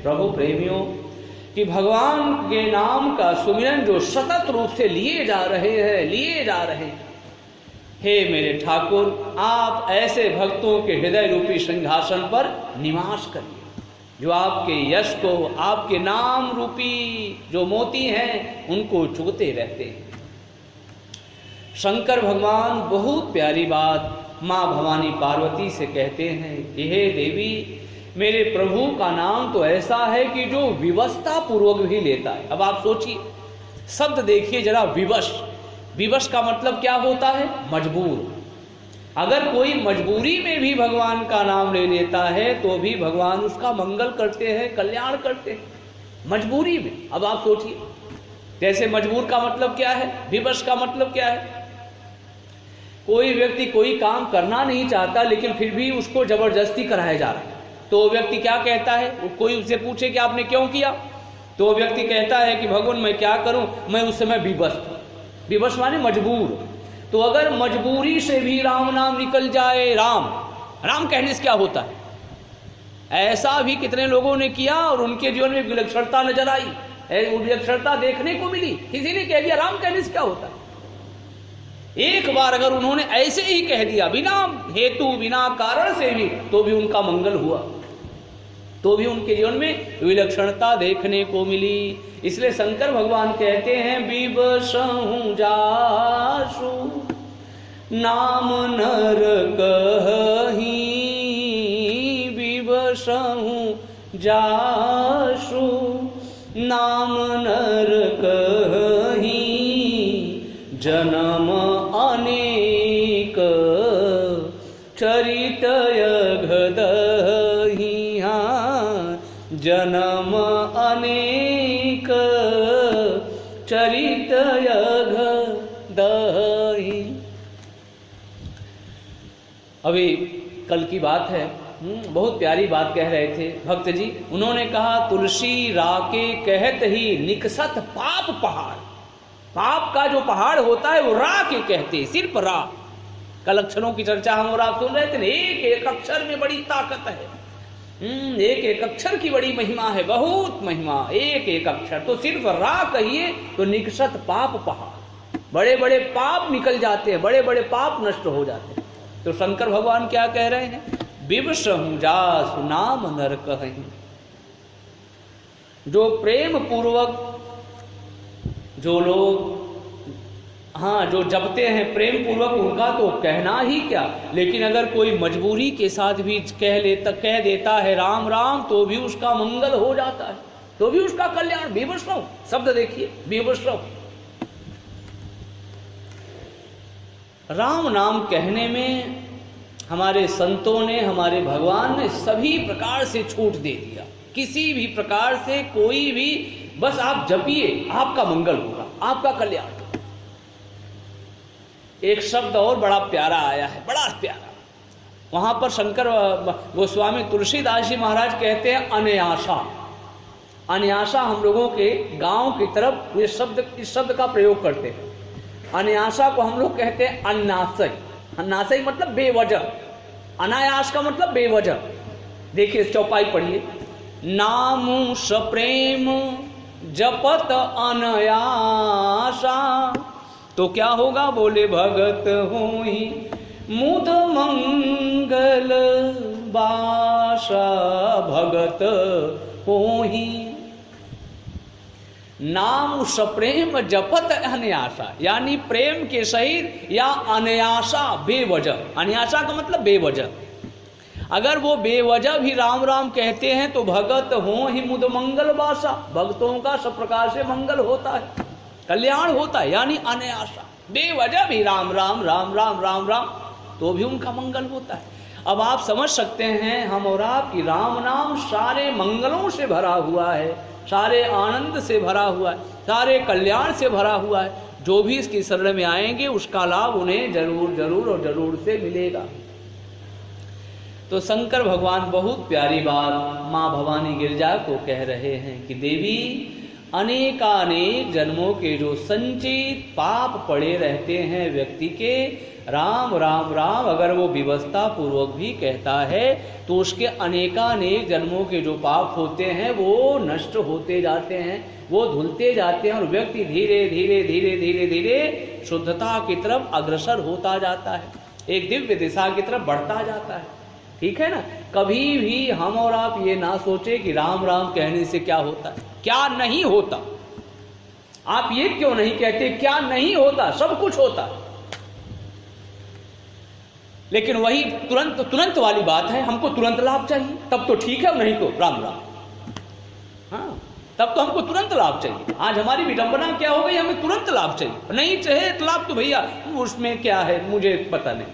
प्रभु प्रेमियों कि भगवान के नाम का सुमिरन जो सतत रूप से लिए जा रहे हैं, हे मेरे ठाकुर, आप ऐसे भक्तों के हृदय रूपी सिंहासन पर निवास करिए जो आपके यश को, आपके नाम रूपी जो मोती हैं उनको चुगते रहते हैं। शंकर भगवान बहुत प्यारी बात माँ भवानी पार्वती से कहते हैं कि हे देवी, मेरे प्रभु का नाम तो ऐसा है कि जो विवशता पूर्वक भी लेता है। अब आप सोचिए, शब्द देखिए जरा, विवश। विवश का मतलब क्या होता है? मजबूर। अगर कोई मजबूरी में भी भगवान का नाम ले लेता है तो भी भगवान उसका मंगल करते हैं, कल्याण करते हैं, मजबूरी में। अब आप सोचिए, जैसे मजबूर का मतलब क्या है, विवश का मतलब क्या है? कोई व्यक्ति कोई काम करना नहीं चाहता लेकिन फिर भी उसको जबरदस्ती कराया जा रहा है, तो वो व्यक्ति क्या कहता है? कोई उससे पूछे कि आपने क्यों किया, तो वो व्यक्ति कहता है कि भगवान मैं क्या करूं, मैं उस समय विवश था। विवश माने मजबूर। तो अगर मजबूरी से भी राम नाम निकल जाए, राम कहने से क्या होता है? ऐसा भी कितने लोगों ने किया और उनके जीवन में विलक्षणता नजर आई, विलक्षणता देखने को मिली। किसी ने कह दिया राम कहने से क्या होता है। एक बार अगर उन्होंने ऐसे ही कह दिया बिना हेतु बिना कारण से भी, तो भी उनका मंगल हुआ, तो भी उनके जीवन में विलक्षणता देखने को मिली। इसलिए शंकर भगवान कहते हैं विवशहु जासु नाम नर कहि, विवशहु जासु नाम नर कहि, जन्म अनेक चरित यघदहि, जन्म अनेक चरित यघदहि। अभी कल की बात है, बहुत प्यारी बात कह रहे थे भक्त जी। उन्होंने कहा तुलसी राके कहत ही निकसत पाप पहाड़। पाप का जो पहाड़ होता है वो रा के कहते, सिर्फ रा। कल अक्षरों की चर्चा हम और आप सुन रहे थे। एक एक अक्षर में बड़ी ताकत है, एक एक अक्षर की बड़ी महिमा है, बहुत महिमा। एक एक अक्षर तो सिर्फ रा कहिए तो निकसत पाप पहाड़, बड़े बड़े पाप निकल जाते हैं, बड़े बड़े पाप नष्ट हो जाते हैं। तो शंकर भगवान क्या कह रहे हैं? विवशहु जासु नाम नर कहि। जो प्रेम पूर्वक जो लोग जो जपते हैं प्रेम पूर्वक, उनका तो कहना ही क्या। लेकिन अगर कोई मजबूरी के साथ भी कह देता है राम राम, तो भी उसका मंगल हो जाता है, तो भी उसका कल्याण। विवशहु शब्द देखिए, विवशहु। राम नाम कहने में हमारे संतों ने, हमारे भगवान ने सभी प्रकार से छूट दे दिया। किसी भी प्रकार से कोई भी, बस आप जपिए, आपका मंगल होगा, आपका कल्याण होगा। एक शब्द और बड़ा प्यारा आया है, बड़ा प्यारा। वहां पर शंकर गोस्वामी तुलसीदास जी महाराज कहते हैं अन्यासा। अन्यासा हम लोगों के गांव की तरफ ये शब्द, इस शब्द का प्रयोग करते हैं। अन्यासा को हम लोग कहते हैं अन्नासय। अन्नासय मतलब बेवजह, अनायास का मतलब बेवजह। देखिए चौपाई पढ़िए। नामु सप्रेम जपत अनायासा, तो क्या होगा? बोले भगत होई मुद मंगल बासा, भगत होई। नाम सप्रेम जपत अनायासा, यानी प्रेम के सहित या अनायासा, बेवजह। अनायासा का मतलब बेवजह। अगर वो बेवजह भी राम राम कहते हैं तो भगत हो ही मुद मंगल बासा, भक्तों का सब प्रकार से मंगल होता है, कल्याण होता है। यानी अनायासा, बेवजह भी राम राम राम राम राम राम, तो भी उनका मंगल होता है। अब आप समझ सकते हैं हम और आप कि राम नाम सारे मंगलों से भरा हुआ है, सारे आनंद से भरा हुआ है, सारे कल्याण से भरा हुआ है। जो भी इसकी शरण में आएंगे उसका लाभ उन्हें जरूर जरूर और जरूर से मिलेगा। तो शंकर भगवान बहुत प्यारी बात माँ भवानी गिरिजा को कह रहे हैं कि देवी, अनेकानेक जन्मों के जो संचित पाप पड़े रहते हैं व्यक्ति के, राम राम राम अगर वो विवस्था पूर्वक भी कहता है तो उसके अनेकानेक जन्मों के जो पाप होते हैं वो नष्ट होते जाते हैं, वो धुलते जाते हैं और व्यक्ति धीरे धीरे धीरे धीरे धीरे शुद्धता की तरफ अग्रसर होता जाता है, एक दिव्य दिशा की तरफ बढ़ता जाता है। ठीक है ना। कभी भी हम और आप ये ना सोचे कि राम राम कहने से क्या होता है, क्या नहीं होता। आप ये क्यों नहीं कहते क्या नहीं होता, सब कुछ होता है। लेकिन वही तुरंत वाली बात है, हमको तुरंत लाभ चाहिए, तब तो ठीक है, नहीं तो राम राम। हाँ, तब तो हमको तुरंत लाभ चाहिए। आज हमारी विडंबना क्या हो गई, हमें तुरंत लाभ चाहिए, नहीं चाहिए तो लाभ तो भैया उसमें क्या है मुझे पता नहीं,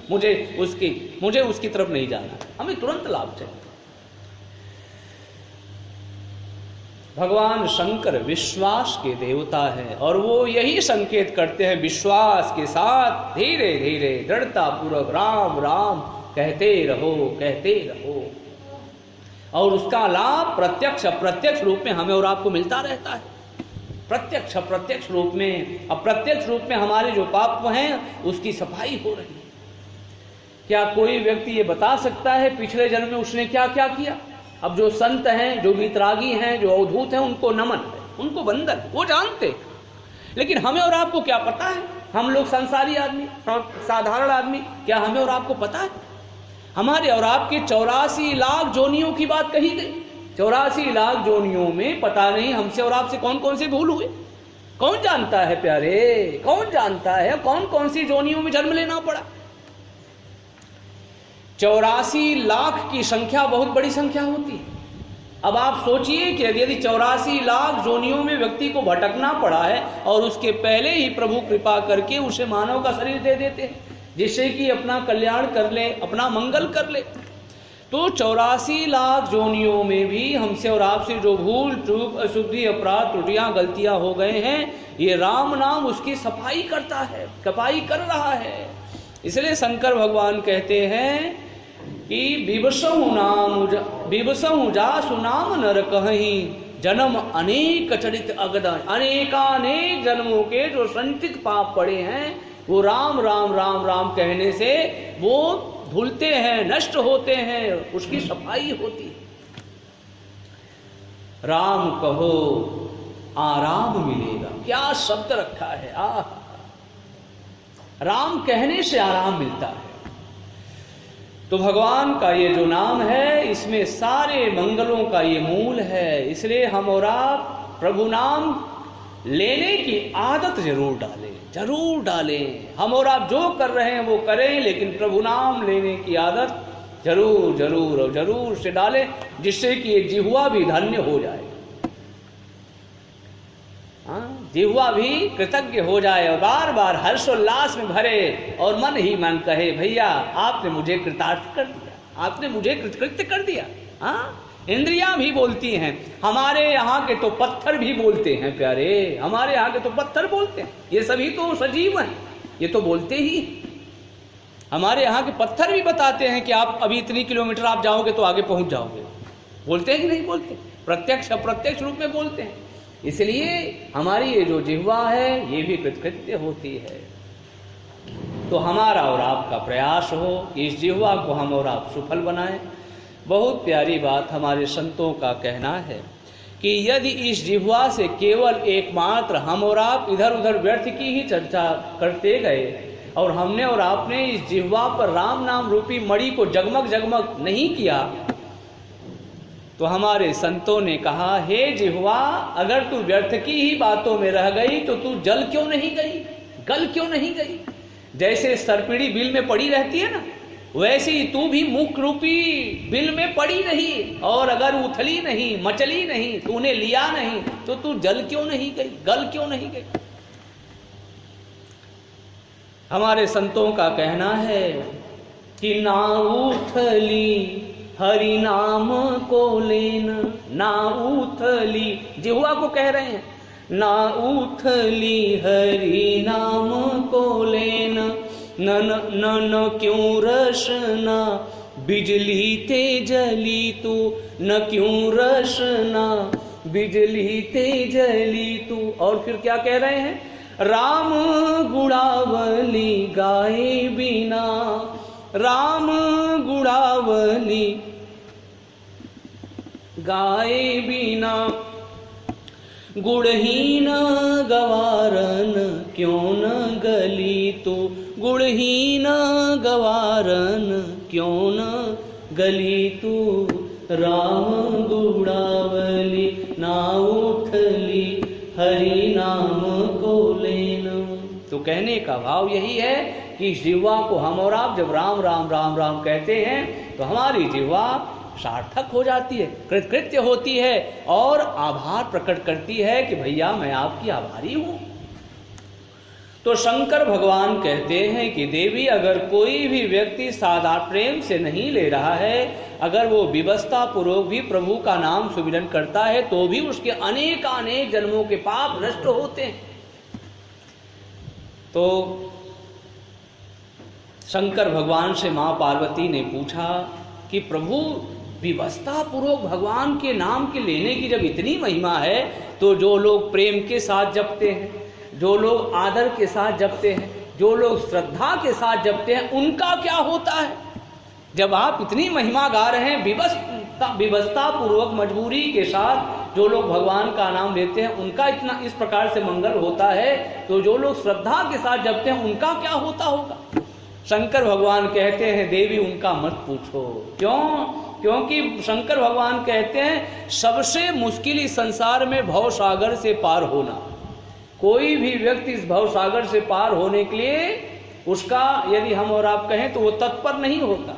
मुझे उसकी तरफ नहीं जाना, हमें तुरंत लाभ चाहिए। भगवान शंकर विश्वास के देवता हैं और वो यही संकेत करते हैं, विश्वास के साथ धीरे धीरे दृढ़ता पूर्वक राम राम कहते रहो और उसका लाभ प्रत्यक्ष अप्रत्यक्ष रूप में हमें और आपको मिलता रहता है। प्रत्यक्ष अप्रत्यक्ष रूप में, अप्रत्यक्ष रूप में हमारे जो पाप हैं उसकी सफाई हो रही है। क्या कोई व्यक्ति ये बता सकता है पिछले जन्म में उसने क्या क्या किया? अब जो संत हैं, जो वीतरागी हैं, जो अवधूत हैं, उनको नमन है, उनको वंदन, वो जानते। लेकिन हमें और आपको क्या पता है? हम लोग संसारी आदमी, साधारण आदमी, क्या हमें और आपको पता है? हमारे और आपके 84 लाख जोनियों की बात कही गई। 84 लाख जोनियों में पता नहीं हमसे और आपसे कौन कौन से भूल हुए। कौन जानता है प्यारे, कौन जानता है कौन कौन सी जोनियों में जन्म लेना पड़ा। 84 लाख की संख्या बहुत बड़ी संख्या होती है। अब आप सोचिए कि यदि 84 लाख जोनियों में व्यक्ति को भटकना पड़ा है और उसके पहले ही प्रभु कृपा करके उसे मानव का शरीर दे देते हैं जिससे कि अपना कल्याण कर ले, अपना मंगल कर ले, तो 84 लाख जोनियों में भी हमसे और आपसे जो भूल चूक, अशुद्धि, अपराध, त्रुटियां, गलतियां हो गए हैं, ये राम नाम उसकी सफाई करता है, सफाई कर रहा है। इसलिए शंकर भगवान कहते हैं कि विवसहु जासु नाम नर कहीं, जन्म अनेक चरित अगदान। अनेकानेक जन्मों के जो संचित पाप पड़े हैं वो राम राम राम राम कहने से वो धुलते हैं, नष्ट होते हैं, उसकी सफाई होती है। राम कहो आराम मिलेगा, क्या शब्द रखा है। राम कहने से आराम मिलता है। तो भगवान का ये जो नाम है इसमें सारे मंगलों का ये मूल है। इसलिए हम और आप प्रभु नाम लेने की आदत जरूर डालें, जरूर डालें। हम और आप जो कर रहे हैं वो करें, लेकिन प्रभु नाम लेने की आदत जरूर जरूर और जरूर से डालें, जिससे कि ये जिह्वा भी धन्य हो जाए। जिह्वा भी कृतज्ञ हो जाए और बार बार हर्षोल्लास में भरे और मन ही मन कहे, भैया आपने मुझे कृतार्थ कर दिया, आपने मुझे कृतकृत्य कर दिया। इंद्रियां भी बोलती हैं, हमारे यहाँ के तो पत्थर भी बोलते हैं प्यारे, हमारे यहाँ के तो पत्थर बोलते हैं, ये सभी तो सजीव हैं, ये तो बोलते ही। हमारे यहाँ के पत्थर भी बताते हैं कि आप अभी इतनी किलोमीटर आप जाओगे तो आगे पहुंच जाओगे। बोलते हैं कि नहीं बोलते? प्रत्यक्ष अप्रत्यक्ष रूप में बोलते हैं। इसलिए हमारी ये जो जिह्वा है ये भी कृतकृत्य होती है। तो हमारा और आपका प्रयास हो कि इस जिह्वा को हम और आप सफल बनाएं। बहुत प्यारी बात हमारे संतों का कहना है कि यदि इस जिह्वा से केवल एकमात्र हम और आप इधर उधर व्यर्थ की ही चर्चा करते गए और हमने और आपने इस जिह्वा पर राम नाम रूपी मणि को जगमग जगमग नहीं किया, तो हमारे संतों ने कहा, हे जिह्वा, अगर तू व्यर्थ की ही बातों में रह गई तो तू जल क्यों नहीं गई, गल क्यों नहीं गई। जैसे सरपीड़ी बिल में पड़ी रहती है ना, वैसे ही तू भी मुख रूपी बिल में पड़ी रही, और अगर उथली नहीं, मचली नहीं, तूने लिया नहीं, तो तू जल क्यों नहीं गई, गल क्यों नहीं गई। हमारे संतों का कहना है कि ना उथली हरि नाम को लेन, ना उथली, जिह्वा को कह रहे हैं, ना उथली हरि नाम को लेन, न क्यों रसना बिजली ते जली तू, न क्यों रसना बिजली तेजली तू। और फिर क्या कह रहे हैं? राम गुणावली गाए बिना, राम गुणावली गाए बिना, गुणहीन गवारन क्यों न गली तू, गुणहीन गवारन क्यों न गली तू, राम गुणावली ना उठली हरि नाम को लेना। तो कहने का भाव यही है कि जिह्वा को हम और आप जब राम राम राम राम कहते हैं तो हमारी जिह्वा सार्थक हो जाती है, कृतकृत्य होती है और आभार प्रकट करती है कि भैया मैं आपकी आभारी हूं। तो शंकर भगवान कहते हैं कि देवी, अगर कोई भी व्यक्ति साधारण प्रेम से नहीं ले रहा है, अगर वो विवस्ता पूर्वक भी प्रभु का नाम सुमिरन करता है तो भी उसके अनेक अनेक जन्मों के पाप नष्ट होते हैं। तो शंकर भगवान से मां पार्वती ने पूछा कि प्रभु, विवस्ता पूर्वक भगवान के नाम के लेने की जब इतनी महिमा है तो जो लोग प्रेम के साथ जपते हैं, जो लोग आदर के साथ जपते हैं, जो लोग श्रद्धा के साथ जपते हैं, उनका क्या होता है? जब आप इतनी महिमा गा रहे हैं, विवस्ता पूर्वक मजबूरी के साथ जो लोग भगवान का नाम लेते हैं उनका इतना इस प्रकार से मंगल होता है, तो जो लोग श्रद्धा के साथ जपते हैं उनका क्या होता होगा? शंकर भगवान कहते हैं देवी, उनका मत पूछो। क्यों? क्योंकि शंकर भगवान कहते हैं सबसे मुश्किल इस संसार में भव सागर से पार होना। कोई भी व्यक्ति इस भव सागर से पार होने के लिए उसका, यदि हम और आप कहें तो वो तत्पर नहीं होता।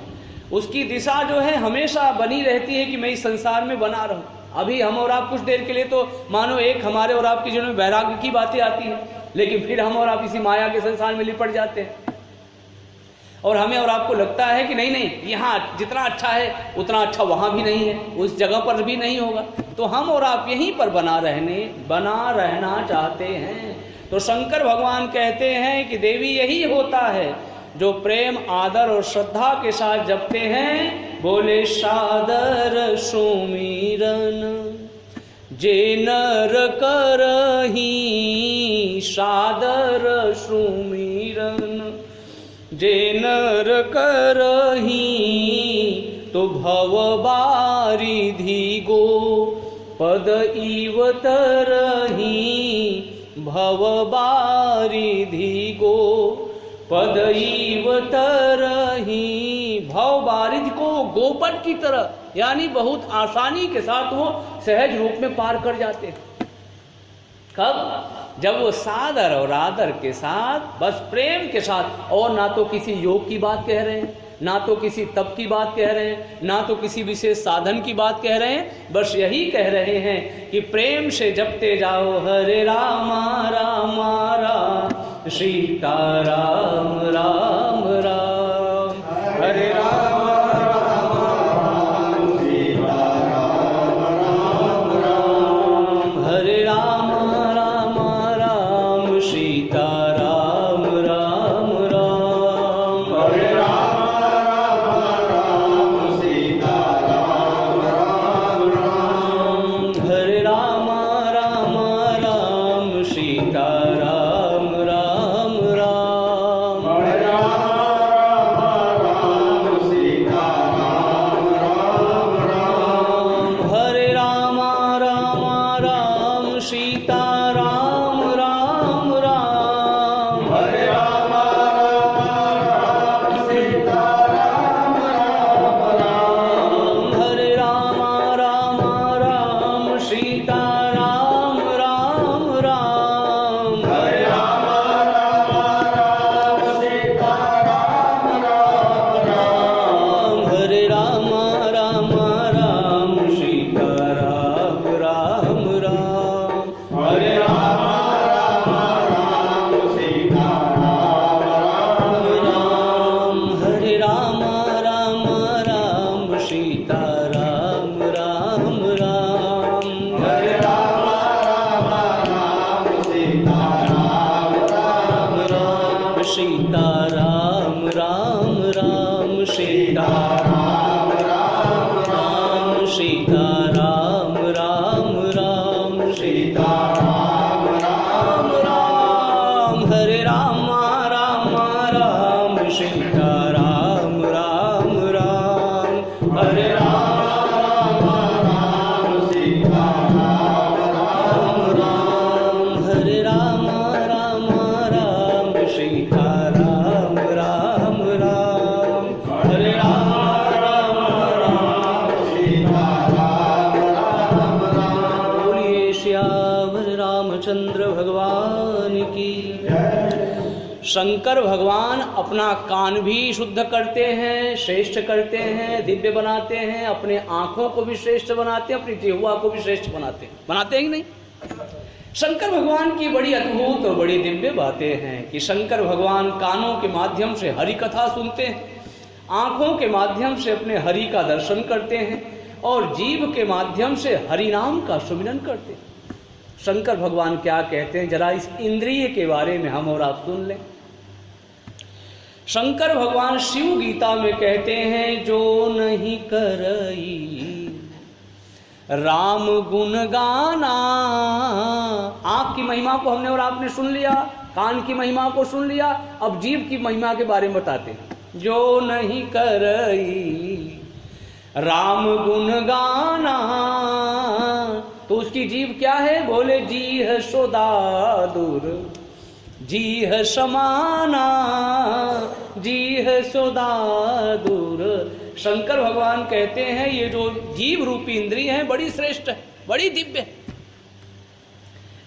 उसकी दिशा जो है हमेशा बनी रहती है कि मैं इस संसार में बना रहूं। अभी हम और आप कुछ देर के लिए तो मानो एक हमारे और आपके जीवन में वैराग्य की बातें आती हैं, लेकिन फिर हम और आप इसी माया के संसार में लिपट जाते हैं और हमें और आपको लगता है कि नहीं नहीं, यहाँ जितना अच्छा है उतना अच्छा वहाँ भी नहीं है, उस जगह पर भी नहीं होगा। तो हम और आप यहीं पर बना रहना चाहते हैं। तो शंकर भगवान कहते हैं कि देवी, यही होता है जो प्रेम आदर और श्रद्धा के साथ जपते हैं। बोले सादर सुमिरन जे नर करही, सादर सुमिरन जे नर करही, तो भव बारिधि गो पद इव तरही, भव बारिधि गो पद इव तरही। भव बारिधि को गोपद की तरह, यानी बहुत आसानी के साथ वो सहज रूप में पार कर जाते हैं। कब? जब वो सादर और आदर के साथ, बस प्रेम के साथ, और ना तो किसी योग की बात कह रहे हैं, ना तो किसी तप की बात कह रहे हैं, ना तो किसी विशेष साधन की बात कह रहे हैं, बस यही कह रहे हैं कि प्रेम से जपते जाओ हरे रामा रामा राम सीता राम राम राम, हरे राम रामचंद्र भगवान की। शंकर भगवान अपना कान भी शुद्ध करते हैं, श्रेष्ठ करते हैं, दिव्य बनाते हैं, अपने आँखों को भी श्रेष्ठ बनाते हैं, अपनी जिह्वा को भी श्रेष्ठ बनाते हैं कि नहीं? शंकर भगवान की बड़ी अद्भुत और बड़ी दिव्य बातें हैं कि शंकर भगवान कानों के माध्यम से हरि कथा सुनते हैं, आँखों के माध्यम से अपने हरि का दर्शन करते हैं और जीभ के माध्यम से हरि नाम का सुमिरन करते हैं। शंकर भगवान क्या कहते हैं, जरा इस इंद्रिय के बारे में हम और आप सुन लें। शंकर भगवान शिव गीता में कहते हैं, जो नहीं करई राम गुण गाना। आँख की महिमा को हमने और आपने सुन लिया, कान की महिमा को सुन लिया, अब जीभ की महिमा के बारे में बताते हैं। जो नहीं करई राम गुण गाना, तो उसकी जीभ क्या है? बोले जी है सोदादुर, जी है समाना, जी है सोदादुर। शंकर भगवान कहते हैं ये जो जीव रूपी इंद्रिय है बड़ी श्रेष्ठ है, बड़ी दिव्य है,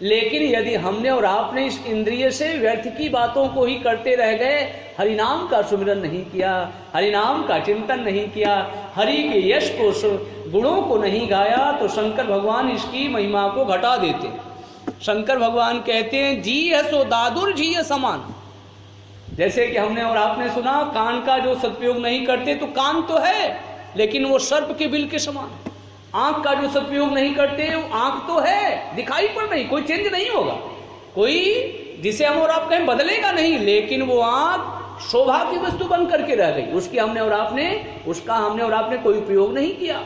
लेकिन यदि हमने और आपने इस इंद्रिय से व्यर्थ की बातों को ही करते रह गए, हरिनाम का सुमिरन नहीं किया, हरिनाम का चिंतन नहीं किया, हरि के यश को गुणों को नहीं गाया, तो शंकर भगवान इसकी महिमा को घटा देते। शंकर भगवान कहते हैं जी है सो दादुर जी है समान। जैसे कि हमने और आपने सुना, कान का जो सदुपयोग नहीं करते तो कान तो है लेकिन वो सर्प के बिल के समान। आंख का जो सदुपयोग नहीं करते वो आंख तो है, दिखाई पर नहीं, कोई चेंज नहीं होगा, कोई जिसे हम और आप कहें बदलेगा नहीं, लेकिन वो आंख शोभा की वस्तु बन करके रह गई, उसका हमने और आपने कोई उपयोग नहीं किया।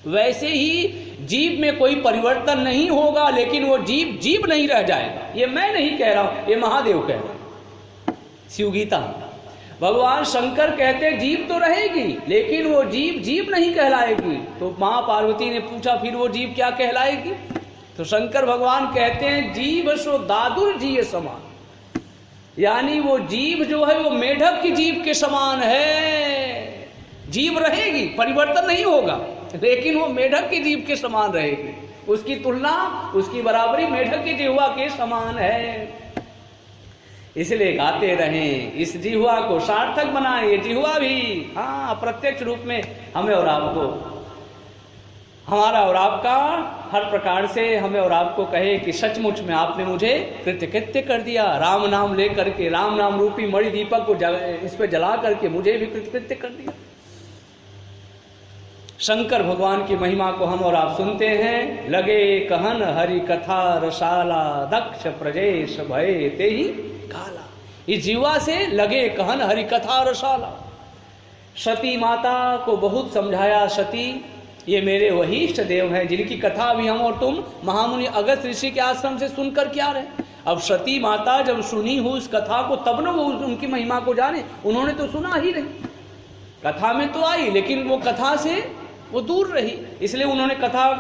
वैसे ही जीव में कोई परिवर्तन नहीं होगा, लेकिन वो जीव नहीं रह जाएगा। ये मैं नहीं कह रहा हूं, ये महादेव कह रहे हैं, शिव गीता। भगवान शंकर कहते जीव तो रहेगी लेकिन वो जीव नहीं कहलाएगी। तो माँ पार्वती ने पूछा फिर वो जीव क्या कहलाएगी? तो शंकर भगवान कहते हैं जीव सो दादुर जी समान, यानी वो जीव जो है वो मेढक की जीव के समान है। जीव रहेगी, परिवर्तन नहीं होगा, लेकिन वो मेढक की जीव के समान रहेगी। उसकी तुलना, उसकी बराबरी मेढक की जिह्वा के समान है। इसलिए गाते रहें, इस जिह्वा को सार्थक बनाएं। ये जिह्वा भी प्रत्यक्ष रूप में हमें और आपको, हमारा और आपका हर प्रकार से हमें और आपको कहे कि सचमुच में आपने मुझे कृतकृत्य कर दिया। राम नाम लेकर के, राम नाम रूपी मणि दीपक को इस पे जला करके मुझे भी कृतकृत्य कर दिया। शंकर भगवान की महिमा को हम और आप सुनते हैं। लगे कहन हरि कथा रसाला, दक्ष प्रजेश भय ते ही काला। इस जीवा से लगे कहन हरि कथा रसाला। सती माता को बहुत समझाया, सती ये मेरे वही इष्ट देव हैं जिनकी कथा भी हम और तुम महामुनि अगस्त ऋषि के आश्रम से सुनकर क्या रहे। अब सती माता जब सुनी हो उस कथा को तब न वो उनकी महिमा को जाने। उन्होंने तो सुना ही नहीं, कथा में तो आई लेकिन वो कथा से वो दूर रही, इसलिए उन्होंने कथा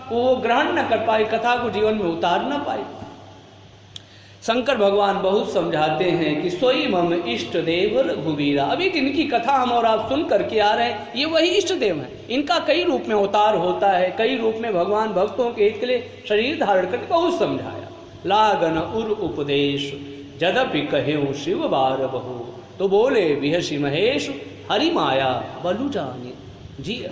को वो ग्रहण न कर पाई, कथा को जीवन में उतार न पाई। शंकर भगवान बहुत समझाते हैं कि सोई मम इष्ट देव रघुवीरा। अभी जिनकी कथा हम और आप सुन करके आ रहे हैं ये वही इष्ट देव हैं। इनका कई रूप में अवतार होता है, कई रूप में भगवान भक्तों के हित के लिए शरीर धारण करके बहुत समझाया। लागन उर उपदेश जदपि कहे शिव बार बहु, तो बोले बिहसी महेश हरि माया बलु जाने जी।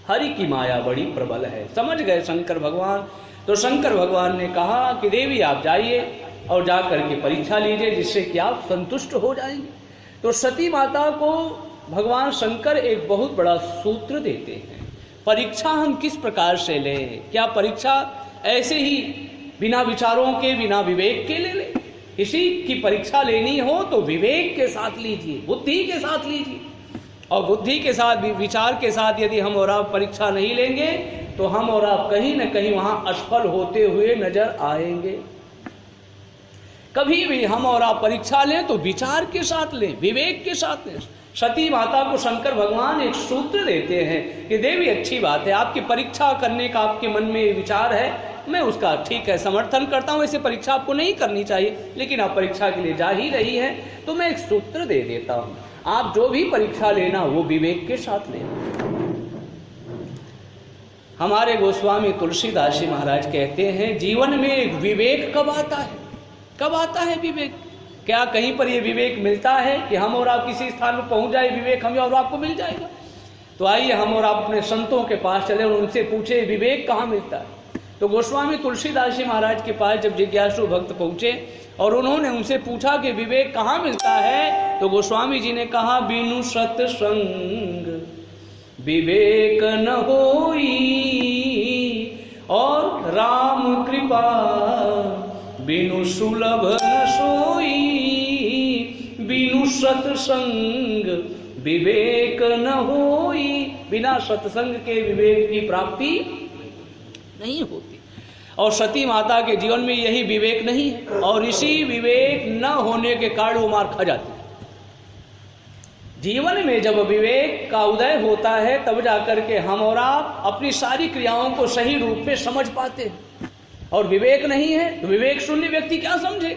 हरि की माया बड़ी प्रबल है, समझ गए शंकर भगवान। तो शंकर भगवान ने कहा कि देवी आप जाइए और जा करके परीक्षा लीजिए जिससे कि आप संतुष्ट हो जाएंगे। तो सती माता को भगवान शंकर एक बहुत बड़ा सूत्र देते हैं। परीक्षा हम किस प्रकार से लें? क्या परीक्षा ऐसे ही बिना विचारों के, बिना विवेक के ले लें? किसी की परीक्षा लेनी हो तो विवेक के साथ लीजिए, बुद्धि के साथ लीजिए। और बुद्धि के साथ, विचार के साथ यदि हम और आप परीक्षा नहीं लेंगे तो हम और आप कहीं न कहीं वहां असफल होते हुए नजर आएंगे। कभी भी हम और आप परीक्षा लें तो विचार के साथ लें, विवेक के साथ लें। सती माता को शंकर भगवान एक सूत्र देते हैं कि देवी अच्छी बात है, आपकी परीक्षा करने का आपके मन में विचार है, मैं उसका ठीक है समर्थन करता हूँ। ऐसे परीक्षा आपको नहीं करनी चाहिए, लेकिन आप परीक्षा के लिए जा ही रही है तो मैं एक सूत्र दे देता हूँ। आप जो भी परीक्षा लेना वो विवेक के साथ लेना। हमारे गोस्वामी तुलसीदास जी महाराज कहते हैं जीवन में विवेक कब आता है? कब आता है विवेक? क्या कहीं पर ये विवेक मिलता है कि हम और आप किसी स्थान पर पहुंच जाए, विवेक हमें और आपको मिल जाएगा? तो आइए हम और आप अपने संतों के पास चले और उनसे पूछे विवेक कहाँ मिलता है। तो गोस्वामी तुलसीदास जी महाराज के पास जब जिज्ञासु भक्त पहुंचे और उन्होंने उनसे पूछा कि विवेक कहाँ मिलता है, तो गोस्वामी जी ने कहा बिनु सत्संग विवेक न होई और राम कृपा बिनु सुलभ न सोई। बिनु सत्संग विवेक न होई, बिना सत्संग के विवेक की प्राप्ति नहीं होती। और सती माता के जीवन में यही विवेक नहीं है और इसी विवेक न होने के कारण वो मार खा जाती है। जीवन में जब विवेक का उदय होता है तब जाकर के हम और आप अपनी सारी क्रियाओं को सही रूप में समझ पाते हैं। और विवेक नहीं है तो विवेक शून्य व्यक्ति क्या समझे?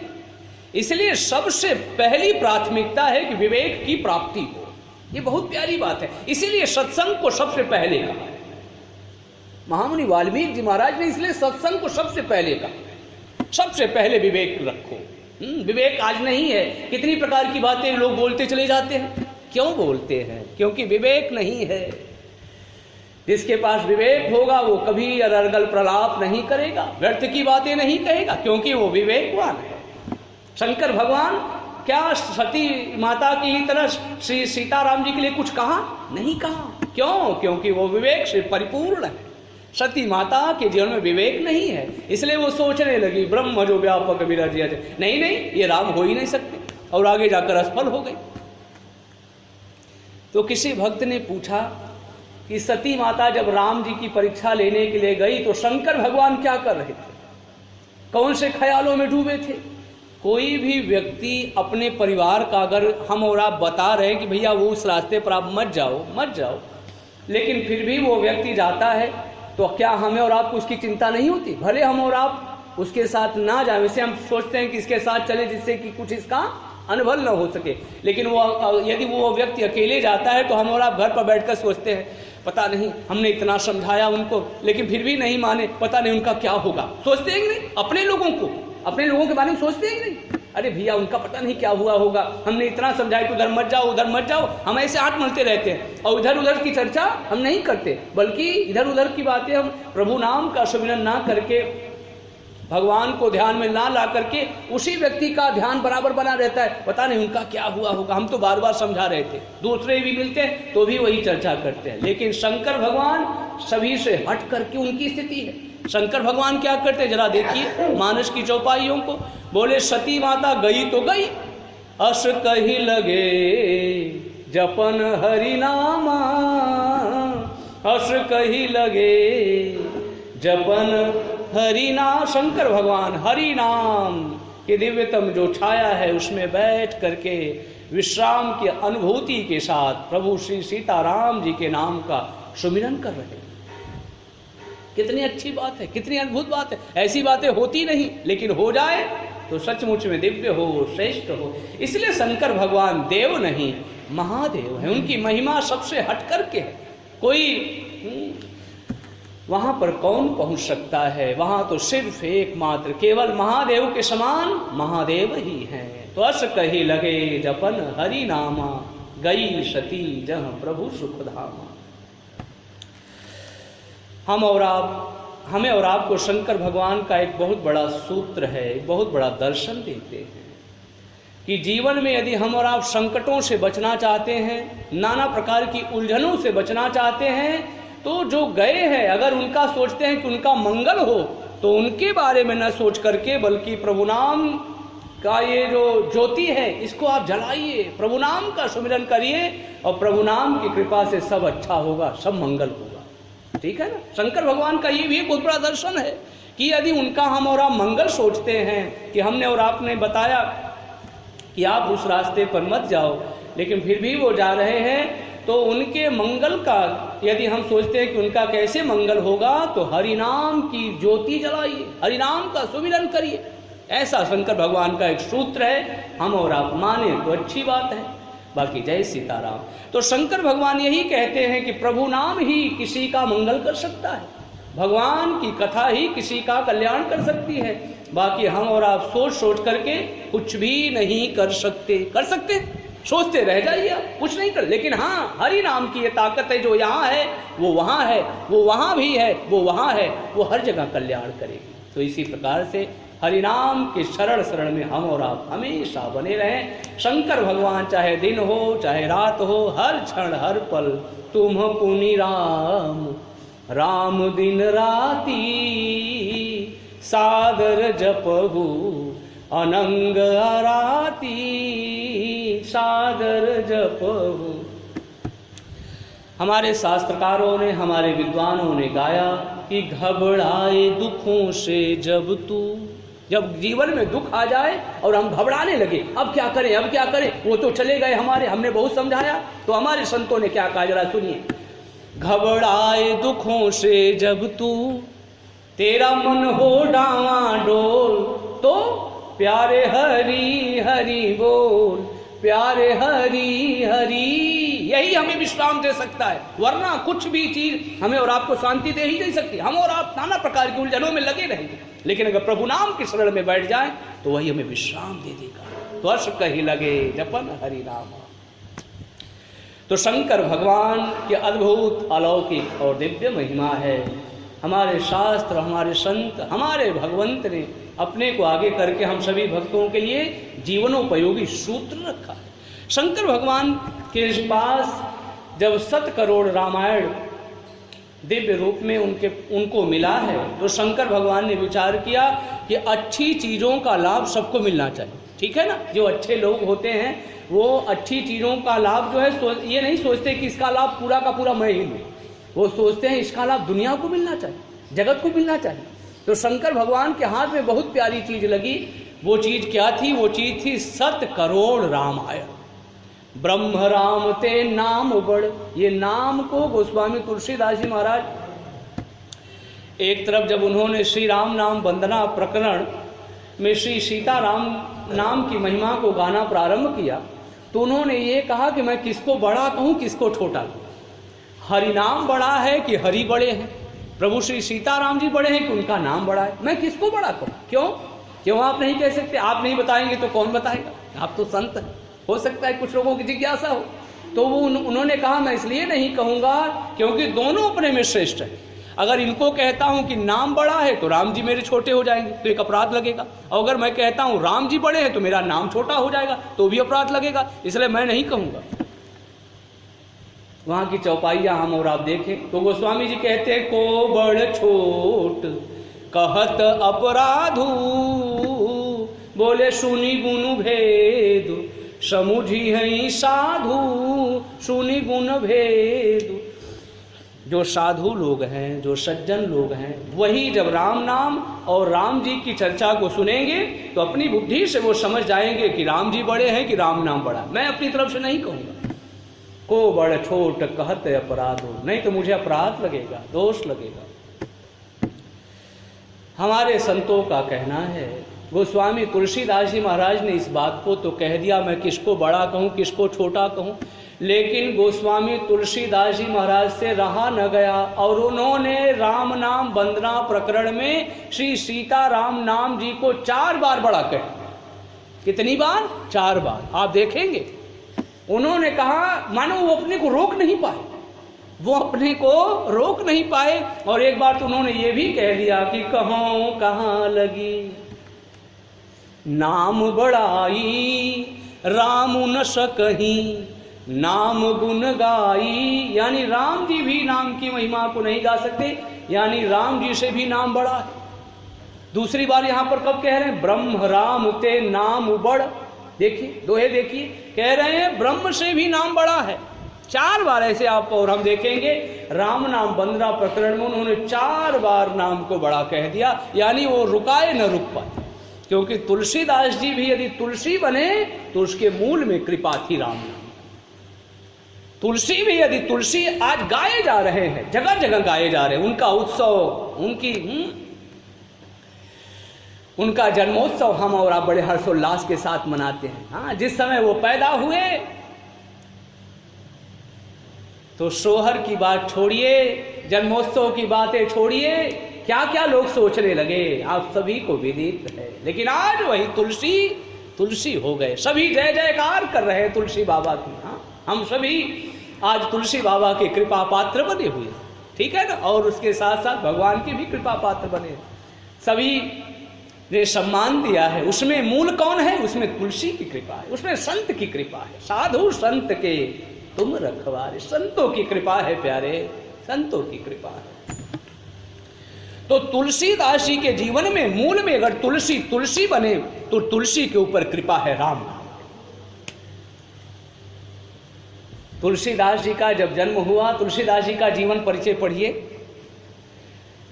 इसलिए सबसे पहली प्राथमिकता है कि विवेक की प्राप्ति हो। ये बहुत प्यारी बात है, इसीलिए सत्संग को सबसे पहले कहा है महामुनि वाल्मीकि जी महाराज ने। इसलिए सत्संग को सबसे पहले कहा, सबसे पहले विवेक रखो। विवेक आज नहीं है। कितनी प्रकार की बातें लोग बोलते चले जाते हैं। क्यों बोलते हैं? क्योंकि विवेक नहीं है। जिसके पास विवेक होगा वो कभी अरर्गल प्रलाप नहीं करेगा, व्यर्थ की बातें नहीं कहेगा, क्योंकि वो विवेकवान है। शंकर भगवान क्या सती माता की तरह श्री सीताराम जी के लिए कुछ कहा? नहीं कहा। क्यों? क्योंकि वो विवेक से परिपूर्ण है। सती माता के जीवन में विवेक नहीं है, इसलिए वो सोचने लगी ब्रह्म जो व्यापक विराज, नहीं नहीं ये राम हो ही नहीं सकते, और आगे जाकर असफल हो गई। तो किसी भक्त ने पूछा कि सती माता जब राम जी की परीक्षा लेने के लिए गई तो शंकर भगवान क्या कर रहे थे? कौन से ख्यालों में डूबे थे? कोई भी व्यक्ति अपने परिवार का अगर हम और आप बता रहे हैं कि भैया वो उस रास्ते पर आप मत जाओ, लेकिन फिर भी वो व्यक्ति जाता है, तो क्या हमें और आपको उसकी चिंता नहीं होती? भले हम और आप उसके साथ ना जाए, वैसे हम सोचते हैं कि इसके साथ चले जिससे कि कुछ इसका अनुभव न हो सके, लेकिन वो यदि वो व्यक्ति अकेले जाता है तो हम और आप घर पर बैठकर सोचते हैं पता नहीं हमने इतना समझाया उनको लेकिन फिर भी नहीं माने, पता नहीं उनका क्या होगा। सोचते हैं कि नहीं? अपने लोगों के बारे में सोचते हैं कि नहीं? अरे भैया उनका पता नहीं क्या हुआ होगा, हमने इतना समझाया कि उधर मत जाओ, हम ऐसे हाथ मलते रहते हैं और इधर उधर की चर्चा हम नहीं करते, बल्कि इधर उधर की बातें हम प्रभु नाम का सुमिरन ना करके, भगवान को ध्यान में ना ला करके उसी व्यक्ति का ध्यान बराबर बना रहता है, पता नहीं उनका क्या हुआ होगा, हम तो बार बार समझा रहे थे। दूसरे भी मिलते हैं तो भी वही चर्चा करते हैं। लेकिन शंकर भगवान सभी से हट करके उनकी स्थिति है। शंकर भगवान क्या करते हैं जरा देखिए मानस की चौपाइयों को। बोले सती माता गई तो गई, अस कही लगे जपन हरि नामा, अस कही लगे जपन हरि नाम। शंकर भगवान हरि नाम के दिव्यतम जो छाया है उसमें बैठ करके विश्राम की अनुभूति के साथ प्रभु श्री सीताराम जी के नाम का सुमिरन कर रहे हैं। कितनी अच्छी बात है, कितनी अद्भुत बात है। ऐसी बातें होती नहीं, लेकिन हो जाए तो सचमुच में दिव्य हो, श्रेष्ठ हो। इसलिए शंकर भगवान देव नहीं महादेव है, उनकी महिमा सबसे हट करके है। कोई वहां पर कौन पहुंच सकता है? वहां तो सिर्फ एकमात्र केवल महादेव के समान महादेव ही हैं। तो अस कही लगे जपन हरि नामा, गई सती जह प्रभु सुखधामा। हमें और आपको शंकर भगवान का एक बहुत बड़ा सूत्र है, एक बहुत बड़ा दर्शन देते हैं कि जीवन में यदि हम और आप संकटों से बचना चाहते हैं, नाना प्रकार की उलझनों से बचना चाहते हैं, तो जो गए हैं अगर उनका सोचते हैं कि उनका मंगल हो तो उनके बारे में न सोच करके बल्कि प्रभु नाम का ये जो ज्योति है इसको आप जलाइए, प्रभु नाम का सुमिरन करिए और प्रभु नाम की कृपा से सब अच्छा होगा, सब मंगल होगा। ठीक है ना? शंकर भगवान का ये भी एक बहुत बड़ा दर्शन है कि यदि उनका हम और आप मंगल सोचते हैं कि हमने और आपने बताया कि आप उस रास्ते पर मत जाओ, लेकिन फिर भी वो जा रहे हैं, तो उनके मंगल का यदि हम सोचते हैं कि उनका कैसे मंगल होगा, तो हरि नाम की ज्योति जलाइए, हरि नाम का सुमिरन करिए। ऐसा शंकर भगवान का एक सूत्र है। हम और आप माने तो अच्छी बात है, बाकी जय सीताराम। तो शंकर भगवान यही कहते हैं कि प्रभु नाम ही किसी का मंगल कर सकता है। भगवान की कथा ही किसी का कल्याण कर सकती है, बाकी हम और आप सोच सोच करके कुछ भी नहीं कर सकते। कर सकते, सोचते रह जाइए आप, कुछ नहीं कर। लेकिन हाँ, हरि नाम की ये ताकत है, जो यहाँ है वो वहाँ है, वो वहाँ भी है, वो वहाँ है, वो हर जगह कल्याण करेगी। तो इसी प्रकार से हरि नाम के शरण शरण में हम और आप हमेशा बने रहें। शंकर भगवान चाहे दिन हो चाहे रात हो, हर क्षण हर पल तुम पुनि राम, राम दिन राती सादर जपहु अनंग आराती, सादर जपहु। हमारे शास्त्रकारों ने, हमारे विद्वानों ने गाया कि घबराए दुखों से जब तू, जब जीवन में दुख आ जाए और हम घबराने लगे, अब क्या करें, अब क्या करें, वो तो चले गए हमारे, हमने बहुत समझाया, तो हमारे संतों ने क्या कहा जरा सुनिए। घबराए दुखों से जब तू, तेरा मन हो डावाडोल, तो प्यारे हरि हरि बोल, प्यारे हरि हरि, यही हमें विश्राम दे सकता है। वरना कुछ भी चीज हमें और आपको शांति दे ही नहीं सकती। हम और आप नाना प्रकार की उलझनों में लगे रहेंगे, लेकिन अगर प्रभु नाम के शरण में बैठ जाए तो वही हमें विश्राम दे देगा। तो अर्श कही लगे जपन हरि नाम। तो शंकर भगवान की अद्भुत अलौकिक और दिव्य महिमा है। हमारे शास्त्र, हमारे संत, हमारे भगवंत ने अपने को आगे करके हम सभी भक्तों के लिए जीवनोपयोगी सूत्र रखा है। शंकर भगवान के पास जब 7 करोड़ रामायण दिव्य रूप में उनको मिला है, तो शंकर भगवान ने विचार किया कि अच्छी चीज़ों का लाभ सबको मिलना चाहिए। ठीक है ना, जो अच्छे लोग होते हैं वो अच्छी चीज़ों का लाभ जो है ये नहीं सोचते कि इसका लाभ पूरा का पूरा मैं ही लूँ, वो सोचते हैं इसका लाभ दुनिया को मिलना चाहिए, जगत को मिलना चाहिए। तो शंकर भगवान के हाथ में बहुत प्यारी चीज़ लगी। वो चीज़ क्या थी? वो चीज़ थी 7 करोड़ रामायण। ब्रह्म राम ते नाम बड़, ये नाम को गोस्वामी तुलसीदास जी महाराज एक तरफ जब उन्होंने श्री राम नाम वंदना प्रकरण में श्री सीता राम नाम की महिमा को गाना प्रारंभ किया, तो उन्होंने ये कहा कि मैं किसको बड़ा कहूँ, किसको छोटा कहूँ। हरि नाम बड़ा है कि हरि बड़े हैं, प्रभु श्री सीताराम जी बड़े हैं कि उनका नाम बड़ा है, मैं किसको बड़ा कहूँ? क्यों आप नहीं कह सकते? आप नहीं बताएंगे तो कौन बताएगा? आप तो संत हैं। हो सकता है कुछ लोगों की जिज्ञासा हो, तो वो उन्होंने कहा मैं इसलिए नहीं कहूँगा क्योंकि दोनों अपने में श्रेष्ठ हैं। अगर इनको कहता हूँ कि नाम बड़ा है तो राम जी मेरे छोटे हो जाएंगे, तो एक अपराध लगेगा। और अगर मैं कहता हूँ राम जी बड़े हैं तो मेरा नाम छोटा हो जाएगा, तो भी अपराध लगेगा, इसलिए मैं नहीं कहूँगा। वहाँ की चौपाइयाँ हम और आप देखें तो गोस्वामी जी कहते हैं, को बड़ छोट कहत अपराधु, बोले सुनी गुण भेद समुझी है साधु, सुनी गुण भेद। जो साधु लोग हैं, जो सज्जन लोग हैं, वही जब राम नाम और राम जी की चर्चा को सुनेंगे तो अपनी बुद्धि से वो समझ जाएंगे कि राम जी बड़े हैं कि राम नाम बड़ा। मैं अपनी तरफ से नहीं कहूँगा को बड़ छोट कहत अपराध हो, नहीं तो मुझे अपराध लगेगा, दोष लगेगा। हमारे संतों का कहना है, गोस्वामी तुलसीदास जी महाराज ने इस बात को तो कह दिया, मैं किसको बड़ा कहूँ किसको छोटा कहूँ, लेकिन गोस्वामी तुलसीदास जी महाराज से रहा न गया और उन्होंने राम नाम वंदना प्रकरण में श्री सीताराम नाम जी को 4 बार बड़ा कह। कितनी बार? 4 बार। आप देखेंगे उन्होंने कहा, मानो वो अपने को रोक नहीं पाए, वो अपने को रोक नहीं पाए। और एक बार तो उन्होंने ये भी कह दिया कि कहूँ कहाँ लगी नाम बड़ाई, राम न सकहीं नाम गुण गाई। यानी राम जी भी नाम की महिमा को नहीं गा सकते, यानी राम जी से भी नाम बड़ा है। दूसरी बार यहां पर कब कह रहे हैं? ब्रह्म राम ते नाम बड़। देखिए दोहे, देखिए कह रहे हैं ब्रह्म से भी नाम बड़ा है। 4 बार ऐसे आप और हम देखेंगे राम नाम वंदना प्रकरण में उन्होंने 4 बार नाम को बड़ा कह दिया, यानी वो रुकाए न रुक पाए। क्योंकि तुलसीदास जी भी यदि तुलसी बने तो उसके मूल में कृपा थी राम नाम। तुलसी भी यदि तुलसी आज गाए जा रहे हैं, जगह जगह गाए जा रहे हैं, उनका उत्सव, उनका जन्मोत्सव हम और आप बड़े हर्षोल्लास के साथ मनाते हैं। हाँ, जिस समय वो पैदा हुए तो सोहर की बात छोड़िए, जन्मोत्सव की बातें छोड़िए, क्या क्या लोग सोचने लगे आप सभी को विदित है। लेकिन आज वही तुलसी तुलसी हो गए, सभी जय जयकार कर रहे हैं तुलसी बाबा की। हाँ, हम सभी आज तुलसी बाबा के कृपा पात्र बने हुए, ठीक है ना, और उसके साथ साथ भगवान के भी कृपा पात्र बने, सभी ने सम्मान दिया है। उसमें मूल कौन है? उसमें तुलसी की कृपा है, उसमें संत की कृपा है। साधु संत के तुम रखवारे, संतों की कृपा है प्यारे, संतों की कृपा है। तो तुलसीदास जी के जीवन में मूल में अगर तुलसी तुलसी बने तो तुलसी के ऊपर कृपा है राम। तुलसीदास जी का जब जन्म हुआ, तुलसीदास जी का जीवन परिचय पढ़िए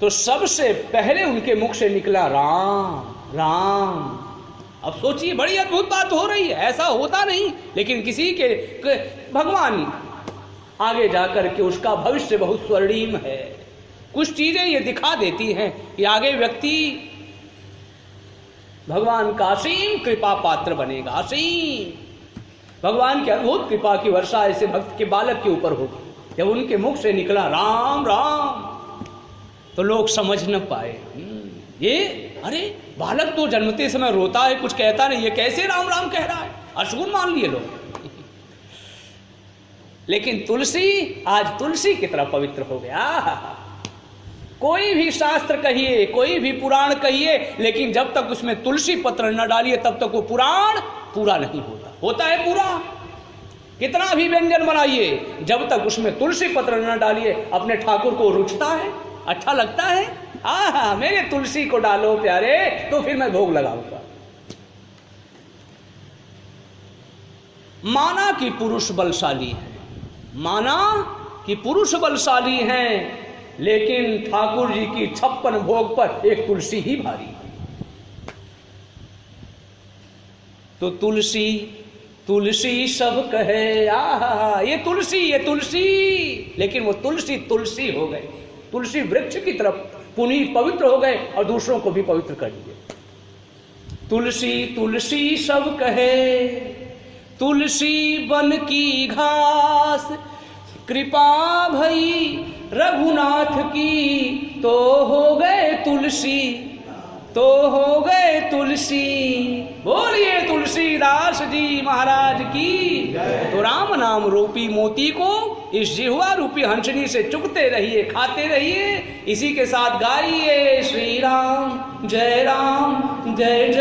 तो सबसे पहले उनके मुख से निकला राम राम। अब सोचिए, बड़ी अद्भुत बात हो रही है, ऐसा होता नहीं, लेकिन किसी के भगवान आगे जाकर के उसका भविष्य बहुत स्वर्णिम है। कुछ चीजें ये दिखा देती हैं कि आगे व्यक्ति भगवान का असीम कृपा पात्र बनेगा, असीम भगवान की अद्भुत कृपा की वर्षा ऐसे भक्त के बालक के ऊपर होगी। जब उनके मुख से निकला राम राम तो लोग समझ न पाए, ये अरे बालक तो जन्मते समय रोता है, कुछ कहता नहीं, ये कैसे राम राम कह रहा है, अशुभ मान लिए लोग। लेकिन तुलसी आज तुलसी की तरह पवित्र हो गया। कोई भी शास्त्र कहिए, कोई भी पुराण कहिए, लेकिन जब तक उसमें तुलसी पत्र न डालिए तब तक वो पुराण पूरा नहीं होता। होता है पूरा, कितना भी व्यंजन बनाइए, जब तक उसमें तुलसी पत्र न डालिए अपने ठाकुर को रुचता है, अच्छा लगता है, आहा मेरे तुलसी को डालो प्यारे तो फिर मैं भोग लगाऊंगा। माना कि पुरुष बलशाली है, माना कि पुरुष बलशाली हैं, लेकिन ठाकुर जी की 56 भोग पर एक तुलसी ही भारी। तो तुलसी तुलसी सब कहे, आहा ये तुलसी, लेकिन वो तुलसी तुलसी हो गए, तुलसी वृक्ष की तरफ पुनीत पवित्र हो गए और दूसरों को भी पवित्र कर दिए। तुलसी तुलसी सब कहे, तुलसी बन की घास, कृपा भई रघुनाथ की, तो हो गए तुलसी, तो हो गए तुलसी। बोलिए तुलसीदास जी महाराज की। तो राम नाम रूपी मोती को इस जिह्वा रूपी हंसनी से चुगते रहिए, खाते रहिए, इसी के साथ गाइए श्री राम जय जय